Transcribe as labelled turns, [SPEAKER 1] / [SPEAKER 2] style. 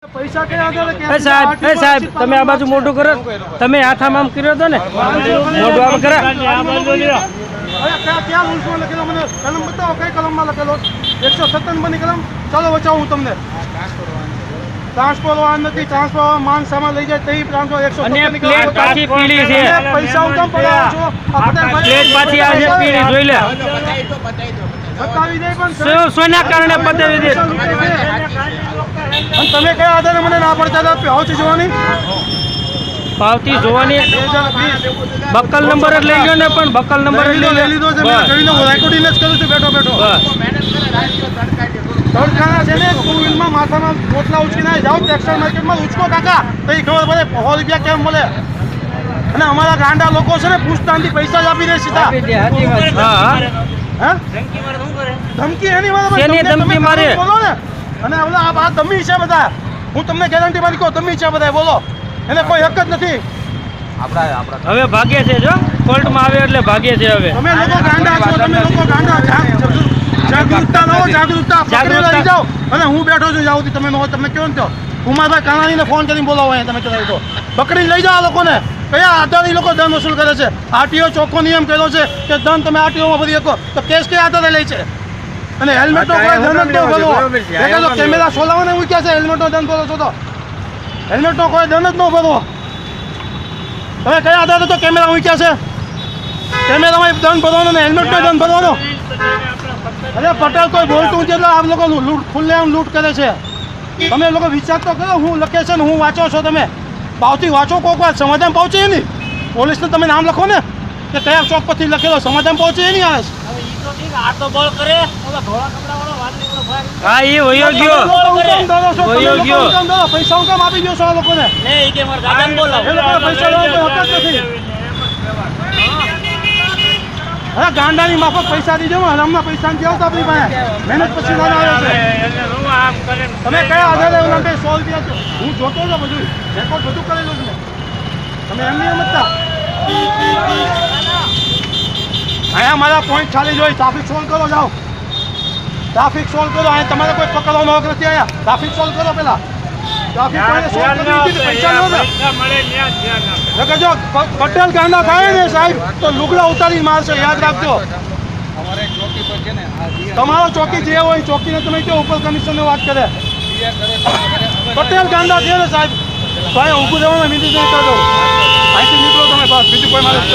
[SPEAKER 1] પૈસા કયા આધારે કે
[SPEAKER 2] સાહેબ તમે આ બાજુ મોઢું કરો તમે હાથામાં આમ કર્યો હતો ને મોઢું આમ કરે
[SPEAKER 1] અરે ક્યાં રૂલ્સમાં લખેલો મને કલમ બતાવો કઈ કલમમાં લખેલો 157 ની કલમ ચાલો બચાવું હું તમને ટ્રાન્સફર વાહન નથી ટ્રાન્સફર માન સામાન લઈ જાય તેવી ટ્રાન્સફર 157 ની કલમ
[SPEAKER 2] પ્લેટ પાછી પીળી છે
[SPEAKER 1] પૈસા હું કેમ પડાવો છો
[SPEAKER 2] પ્લેટ પાછી આ છે પીળી જોઈ લે
[SPEAKER 1] બતાવી દે પણ
[SPEAKER 2] સોના કારણે બતાવી દે
[SPEAKER 1] તમે કયા આધારે મને ના પડતા હતા પાવતી જોવાની
[SPEAKER 2] પાવતી જોવાની
[SPEAKER 1] 2020
[SPEAKER 2] બક્કલ નંબર જ લઈ ગયો ને પણ બક્કલ નંબર જ
[SPEAKER 1] લઈ લીધો છે મેં જોઈને રેકોર્ડિંગ જ કરું છું બેઠો બેઠો તડકાના છે ને ટુ વ્હીલમાં માથામાં પોટલા ઉચકીને જાઓ ટેક્સટાઇલ માર્કેટમાં ઉચકો કાકા તો એ ખબર પડે 100 રૂપિયા કેમ મળે અને અમારા ગાંડા લોકો છે ને પૂછતાણથી પૈસા જ આપી દે સીધા હા ધમકી એની
[SPEAKER 2] શેની ધમકી મારે?
[SPEAKER 1] બોલો ને અને ઓલા આ ધમી છે બધા હું તમને ગેરંટી મારી કહું ધમી છે બધા બોલો એને કોઈ હક જ નથી
[SPEAKER 2] હવે ભાગ્ય છે જો કોર્ટમાં આવે એટલે ભાગ્ય છે હવે
[SPEAKER 1] તમે લોકો ગાંડા છો તમે લોકો ગાંડા જાગૃતતા લો જાગૃતતા પકડી લઈ જાઓ અને હું બેઠો છું જાઉં તમે તમે કેવો ને તો કુમારભાઈ કાનાણીને ફોન કરીને બોલાવો અહીંયા તમે ચલાવી તો પકડી લઈ જાઓ આ લોકોને કયા આધારે લોકો દંડ વસૂલ કરે છે આરટીઓ ચોખ્ખો નિયમ કર્યો છે કે દંડ તમે આરટીઓમાં ભરી શકો તો કેસ કયા આધારે લે છે અને હેલ્મેટનો કોઈ દંડ જ ન ભરવો દેખાડો કેમેરા સોલાવાને મૂક્યા છે હેલ્મેટનો દંડ ભરો છો તો હેલ્મેટનો કોઈ દંડ જ ન ભરવો તમે કયા આધારે તો કેમેરા મૂક્યા છે કેમેરામાં દંડ ભરવાનો ને હેલ્મેટનો દંડ ભરવાનો અરે પટેલ કોઈ બોલતું છે એટલે આ લોકો ખુલ્લેઆમ લૂંટ કરે છે તમે લોકો વિચાર તો કરો હું લખે છે ને હું વાંચો છો તમે પાવતી વાંચો કોક વાર સમાધાન પહોંચે નહીં પોલીસને તમે નામ લખો ને કે કયા ચોક પરથી લખેલો સમાધાન પહોંચે નહીં આવે
[SPEAKER 2] હા એ વયો ગયો
[SPEAKER 1] પૈસા હું કામ આપી દો છો આ લોકોને એ લોકોને પૈસા લેવાનો કોઈ હક જ નથી અરે ગાંડાની માફક પૈસા દીધો હરામના પૈસા નથી આવતા આપણી પાસે મહેનત પછી ના આવે છે તમે કયા આધારે ઓલા 100 રૂપિયા છો હું જોતો હતો બધું રેકોર્ડ બધું કરેલું છે તમે એમ નહીં સમજતા અહીંયા મારા પોઈન્ટ ચાલી જોઈ ટ્રાફિક સોલ્વ કરો જાઓ ટ્રાફિક સોલ્વ કરો અહીંયા તમારે કોઈ પકડવાનો હક નથી અહીંયા ટ્રાફિક સોલ્વ કરો પેલા ટ્રાફિક કોઈને સોલ્વ કરી દીધી પૈસા લો ને જો પટેલ ગાંડા ખાય ને સાહેબ તો લુગડા ઉતારી મારશે યાદ રાખજો તમારો ચોકી જે હોય ચોકીને તમે કહો ઉપર કમિશનને વાત કરે પટેલ ગાંડા છે ને સાહેબ ભાઈ ઊભું રહેવાનું બીજું નહીં કરજો અહીંથી નીકળો તમે બસ બીજું કોઈ મારે